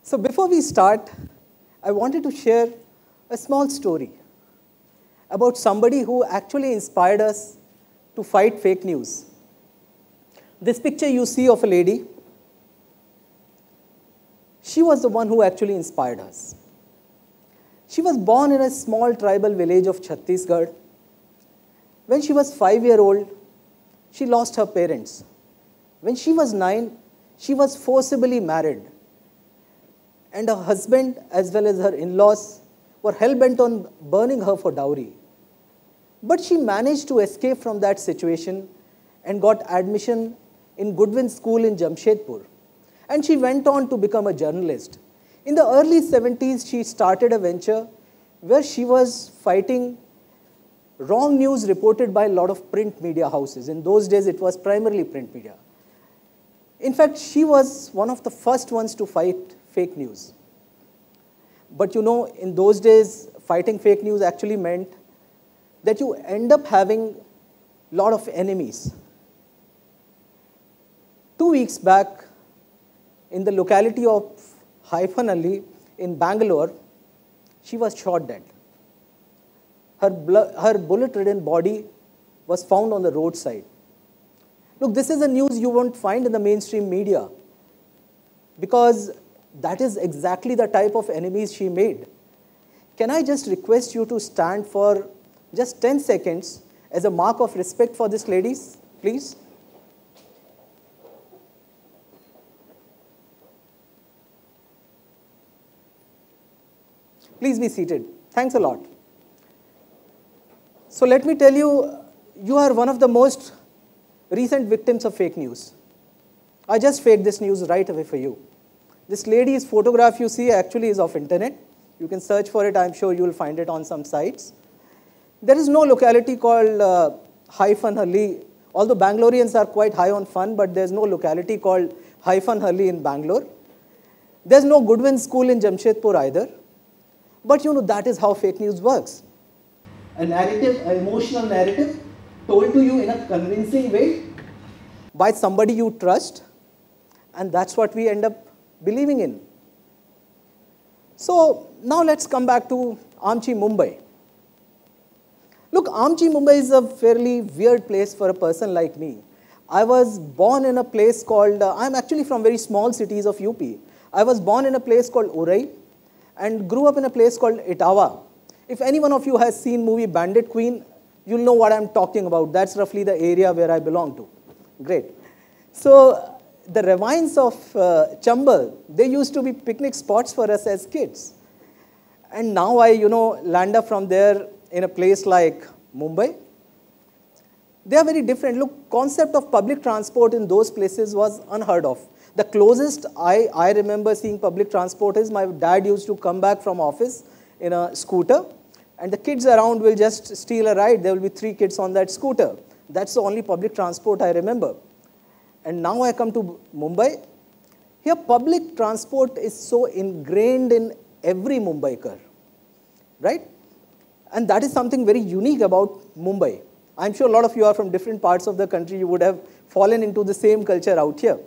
So before we start, I wanted to share a small story about somebody who actually inspired us to fight fake news. This picture you see of a lady, she was the one who actually inspired us. She was born in a small tribal village of Chhattisgarh. When she was 5 years old, she lost her parents. When she was 9, she was forcibly married. And her husband, as well as her in-laws, were hell-bent on burning her for dowry. But she managed to escape from that situation and got admission in Goodwin School in Jamshedpur. And she went on to become a journalist. In the early 70s, she started a venture where she was fighting wrong news reported by a lot of print media houses. In those days, it was primarily print media. In fact, she was one of the first ones to fight fake news. But you know, in those days, fighting fake news actually meant that you end up having a lot of enemies. 2 weeks back, in the locality of Haifanalli in Bangalore, she was shot dead. Her bullet-ridden body was found on the roadside. Look, this is a news you won't find in the mainstream media because that is exactly the type of enemies she made. Can I just request you to stand for just 10 seconds as a mark of respect for this lady, please? Please be seated. Thanks a lot. So let me tell you, you are one of the most recent victims of fake news. I just faked this news right away for you. This lady's photograph you see actually is of internet. You can search for it. I'm sure you will find it on some sites. There is no locality called Haifanalli. Although Bangaloreans are quite high on fun, but there's no locality called Haifanalli in Bangalore. There's no Goodwin School in Jamshedpur either. But you know, that is how fake news works. A narrative, an emotional narrative, told to you in a convincing way by somebody you trust, and that's what we end up believing in. So now let's come back to Amchi, Mumbai. Look, Amchi, Mumbai is a fairly weird place for a person like me. I was born in a place called, I'm actually from very small cities of UP. I was born in a place called Urai and grew up in a place called Itawa. If any one of you has seen movie Bandit Queen, you'll know what I'm talking about. That's roughly the area where I belong to. Great. So the ravines of Chambal, they used to be picnic spots for us as kids. And now I, land up from there in a place like Mumbai. They are very different. Look, concept of public transport in those places was unheard of. The closest I remember seeing public transport is my dad used to come back from office in a scooter, and the kids around will just steal a ride. There will be 3 kids on that scooter. That's the only public transport I remember. And now I come to Mumbai. Here, public transport is so ingrained in every Mumbaiker, right? And that is something very unique about Mumbai. I'm sure a lot of you are from different parts of the country. You would have fallen into the same culture out here.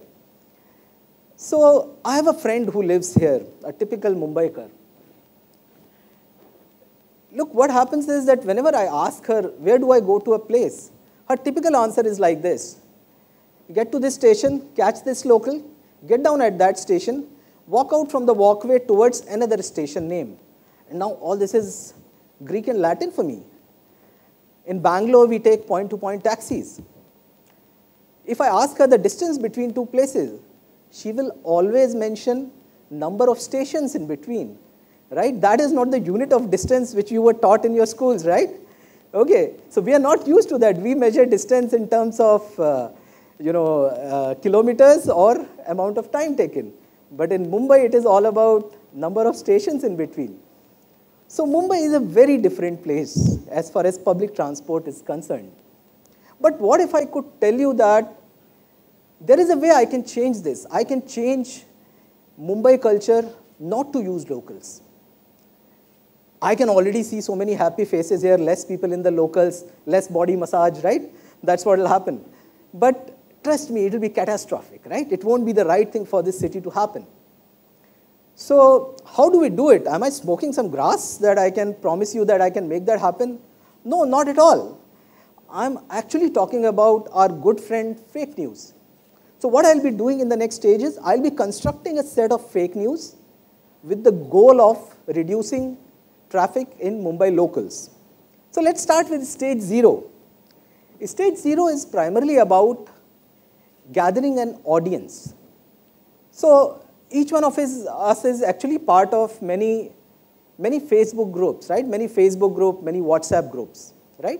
So I have a friend who lives here, a typical Mumbaiker. Look, what happens is that whenever I ask her, where do I go to a place? Her typical answer is like this. Get to this station, catch this local, get down at that station, walk out from the walkway towards another station name. And now all this is Greek and Latin for me. In Bangalore, we take point-to-point taxis. If I ask her the distance between 2 places, she will always mention number of stations in between. Right? That is not the unit of distance which you were taught in your schools, right? Okay, so we are not used to that. We measure distance in terms of, kilometers or amount of time taken. But in Mumbai, it is all about number of stations in between. So Mumbai is a very different place as far as public transport is concerned. But what if I could tell you that there is a way I can change this? I can change Mumbai culture not to use locals. I can already see so many happy faces here, less people in the locals, less body massage, right? That's what will happen. But trust me, it will be catastrophic, right? It won't be the right thing for this city to happen. So how do we do it? Am I smoking some grass that I can promise you that I can make that happen? No, not at all. I'm actually talking about our good friend fake news. So what I'll be doing in the next stage is I'll be constructing a set of fake news with the goal of reducing traffic in Mumbai locals. So let's start with stage 0. Stage 0 is primarily about gathering an audience. So each one of us is actually part of many Facebook groups, right? Many Facebook groups, many WhatsApp groups, right?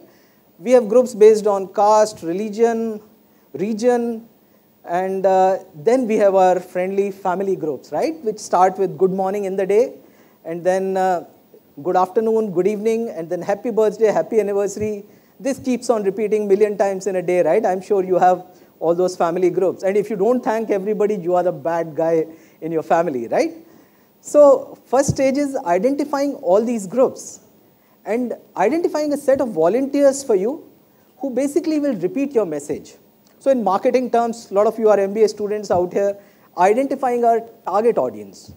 We have groups based on caste, religion, region, and then we have our friendly family groups, right? Which start with good morning in the day, and then good afternoon, good evening, and then happy birthday, happy anniversary. This keeps on repeating million times in a day, right? I'm sure you have all those family groups. And if you don't thank everybody, you are the bad guy in your family, right? So first stage is identifying all these groups and identifying a set of volunteers for you who basically will repeat your message. So in marketing terms, a lot of you are MBA students out here, identifying our target audience.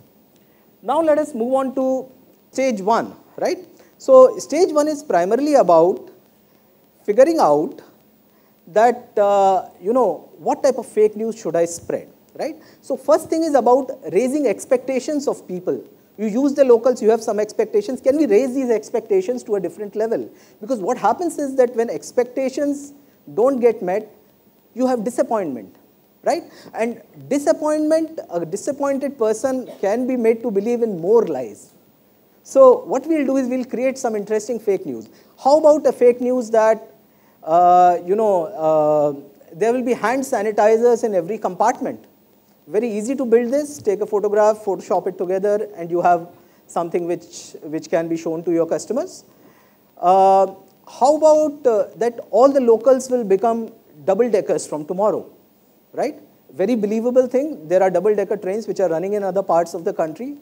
Now let us move on to stage 1, right? So stage 1 is primarily about figuring out that, what type of fake news should I spread, right? So first thing is about raising expectations of people. You use the locals, you have some expectations. Can we raise these expectations to a different level? Because what happens is that when expectations don't get met, you have disappointment, right? And disappointment, a disappointed person can be made to believe in more lies. So what we'll do is we'll create some interesting fake news. How about a fake news that, there will be hand sanitizers in every compartment? Very easy to build this. Take a photograph, Photoshop it together, and you have something which can be shown to your customers. How about that all the locals will become double-deckers from tomorrow, right? Very believable thing. There are double-decker trains which are running in other parts of the country.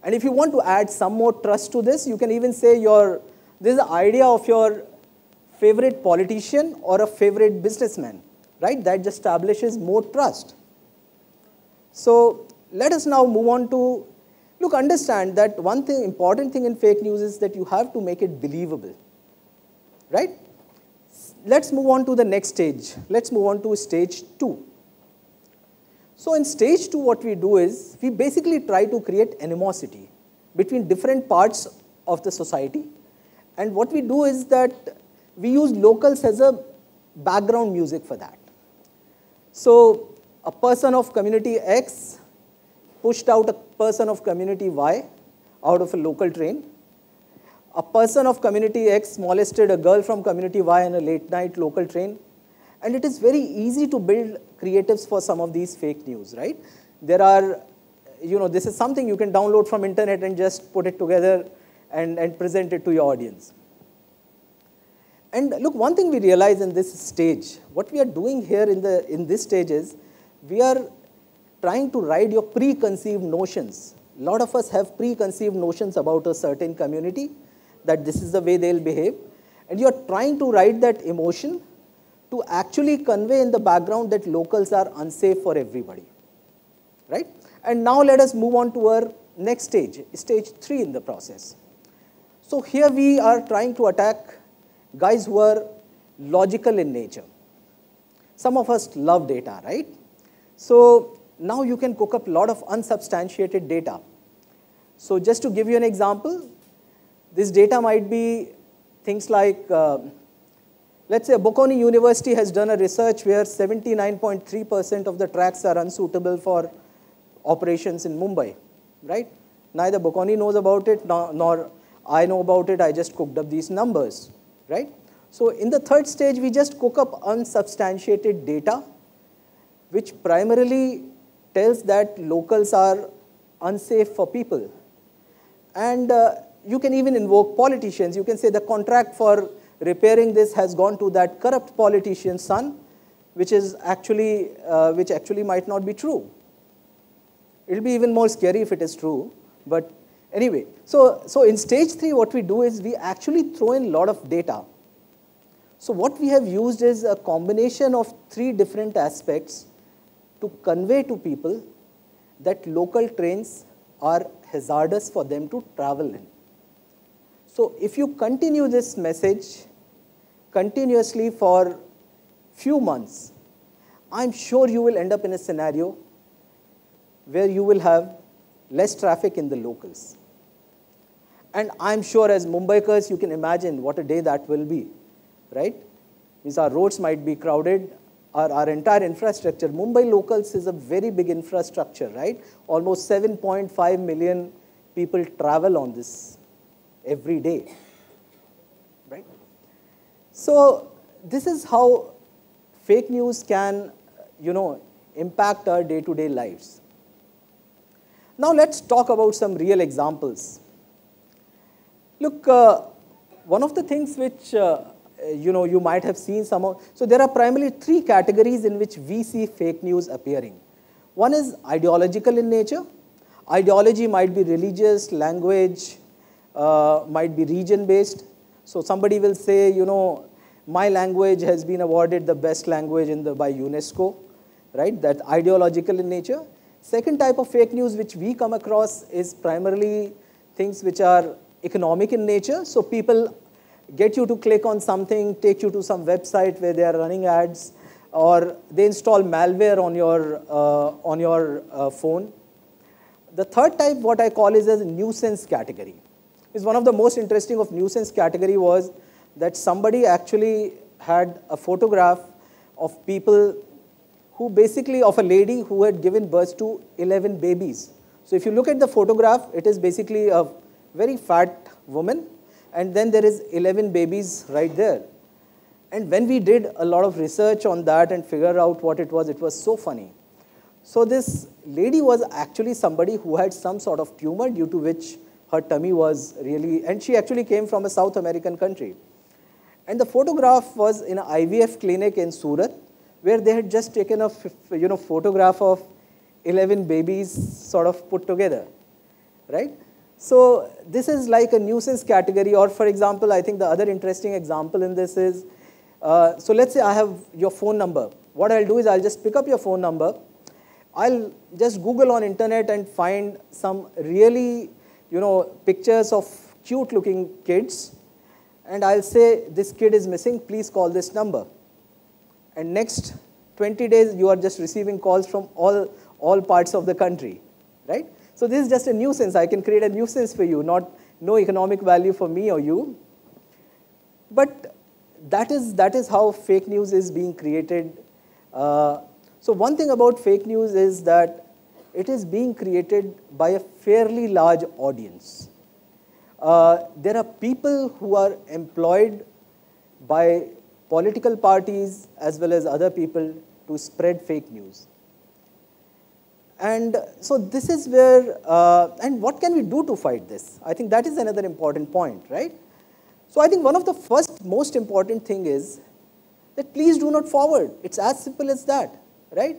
And if you want to add some more trust to this, you can even say this is the idea of your favorite politician or a favorite businessman, right? That just establishes more trust. So let us now move on to, understand that one thing, important thing in fake news is that you have to make it believable, right? Let's move on to the next stage. Let's move on to stage 2. So in stage 2, what we do is we basically try to create animosity between different parts of the society. And what we do is that we use locals as a background music for that. So a person of community X pushed out a person of community Y out of a local train. A person of community X molested a girl from community Y in a late night local train. And it is very easy to build creatives for some of these fake news, right? There are, this is something you can download from internet and just put it together and present it to your audience. And look, one thing we realize in this stage, what we are doing here in this stage is, we are trying to ride your preconceived notions. A lot of us have preconceived notions about a certain community, that this is the way they'll behave. And you're trying to ride that emotion to actually convey in the background that locals are unsafe for everybody, right? And now let us move on to our next stage, stage 3 in the process. So here we are trying to attack guys who are logical in nature. Some of us love data, right? So now you can cook up a lot of unsubstantiated data. So just to give you an example, this data might be things like, let's say Bocconi University has done a research where 79.3% of the tracks are unsuitable for operations in Mumbai, right? Neither Bocconi knows about it, nor I know about it. I just cooked up these numbers, right? So in the third stage, we just cook up unsubstantiated data, which primarily tells that locals are unsafe for people. And you can even invoke politicians. You can say the contract for repairing this has gone to that corrupt politician's son, which actually might not be true. It'll be even more scary if it is true. But anyway, so in stage 3, what we do is we actually throw in a lot of data. So what we have used is a combination of 3 different aspects to convey to people that local trains are hazardous for them to travel in. So if you continue this message continuously for few months, I'm sure you will end up in a scenario where you will have less traffic in the locals. And I'm sure as Mumbaikars, you can imagine what a day that will be, right? Means our roads might be crowded, our entire infrastructure. Mumbai locals is a very big infrastructure, right? Almost 7.5 million people travel on this every day, right? So this is how fake news can, impact our day-to-day lives. Now let's talk about some real examples. Look, one of the things which, you might have seen some of, so there are primarily three categories in which we see fake news appearing. One is ideological in nature. Ideology might be religious, language, might be region-based. So somebody will say, my language has been awarded the best language by UNESCO, right? That's ideological in nature. Second type of fake news which we come across is primarily things which are economic in nature. So people get you to click on something, take you to some website where they are running ads, or they install malware on your phone. The third type, what I call is a nuisance category. Is one of the most interesting of nuisance category was that somebody actually had a photograph of people who basically, of a lady who had given birth to 11 babies. So if you look at the photograph, it is basically a very fat woman, and then there is 11 babies right there. And when we did a lot of research on that and figure out what it was so funny. So this lady was actually somebody who had some sort of tumor due to which her tummy was really, and she actually came from a South American country. And the photograph was in an IVF clinic in Surat, where they had just taken a photograph of 11 babies sort of put together, right? So this is like a nuisance category. Or for example, I think the other interesting example in this is, so let's say I have your phone number. What I'll do is I'll just pick up your phone number. I'll just Google on internet and find some really, pictures of cute looking kids. And I'll say, this kid is missing, please call this number. And next 20 days, you are just receiving calls from all parts of the country, right? So this is just a nuisance. I can create a nuisance for you, no economic value for me or you. But that is how fake news is being created. So one thing about fake news is that it is being created by a fairly large audience. There are people who are employed by political parties as well as other people to spread fake news. And so this is where, and what can we do to fight this? I think that is another important point, right? So I think one of the first most important thing is that please do not forward. It's as simple as that, right?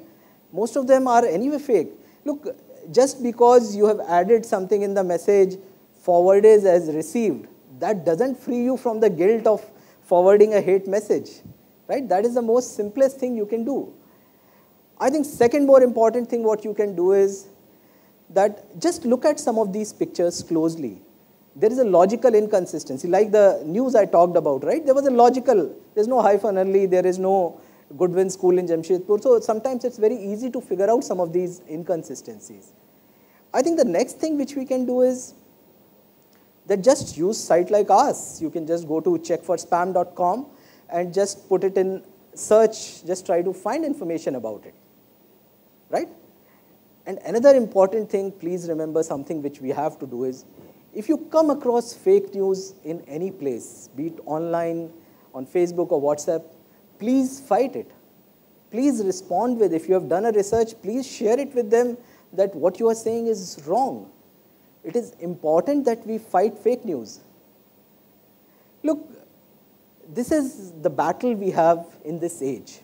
Most of them are anyway fake. Look, just because you have added something in the message, forwarded as received, that doesn't free you from the guilt of forwarding a hate message, right? That is the most simplest thing you can do. I think second more important thing what you can do is that just look at some of these pictures closely. There is a logical inconsistency, like the news I talked about, right? There was a logical, there's no hyphen early, there is no Goodwin school in Jamshedpur. So sometimes it's very easy to figure out some of these inconsistencies. I think the next thing which we can do is that just use site like ours. You can just go to checkforspam.com and just put it in search, just try to find information about it, right? And another important thing, please remember something which we have to do is, if you come across fake news in any place, be it online, on Facebook or WhatsApp, please fight it. Please respond with, if you have done a research, please share it with them that what you are saying is wrong. It is important that we fight fake news. Look, this is the battle we have in this age.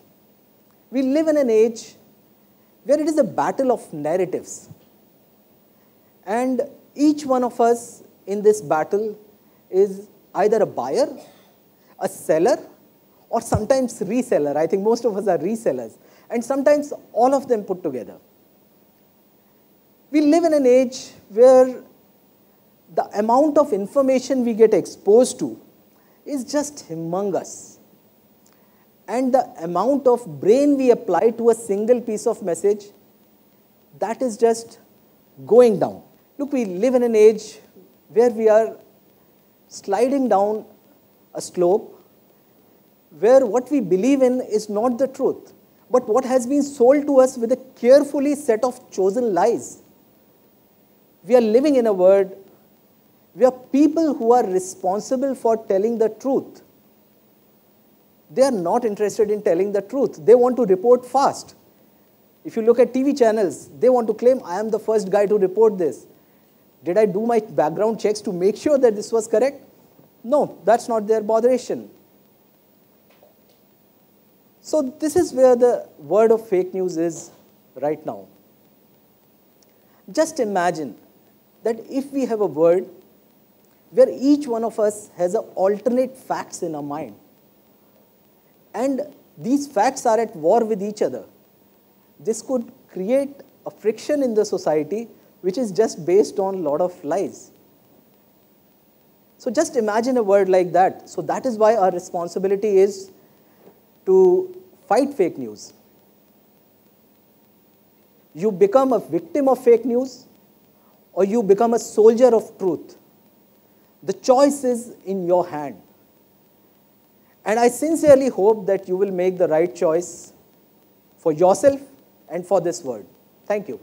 We live in an age where it is a battle of narratives. And each one of us in this battle is either a buyer, a seller, or sometimes reseller. I think most of us are resellers. And sometimes all of them put together. We live in an age where the amount of information we get exposed to is just humongous. And the amount of brain we apply to a single piece of message, that is just going down. Look, we live in an age where we are sliding down a slope where what we believe in is not the truth, but what has been sold to us with a carefully set of chosen lies. We are living in a world where people who are responsible for telling the truth, they are not interested in telling the truth. They want to report fast. If you look at TV channels, they want to claim, I am the first guy to report this. Did I do my background checks to make sure that this was correct? No, that's not their botheration. So this is where the word of fake news is right now. Just imagine that if we have a world where each one of us has an alternate facts in our mind, and these facts are at war with each other, this could create a friction in the society which is just based on a lot of lies. So just imagine a world like that. So that is why our responsibility is to fight fake news. You become a victim of fake news, or you become a soldier of truth. The choice is in your hand. And I sincerely hope that you will make the right choice for yourself and for this world. Thank you.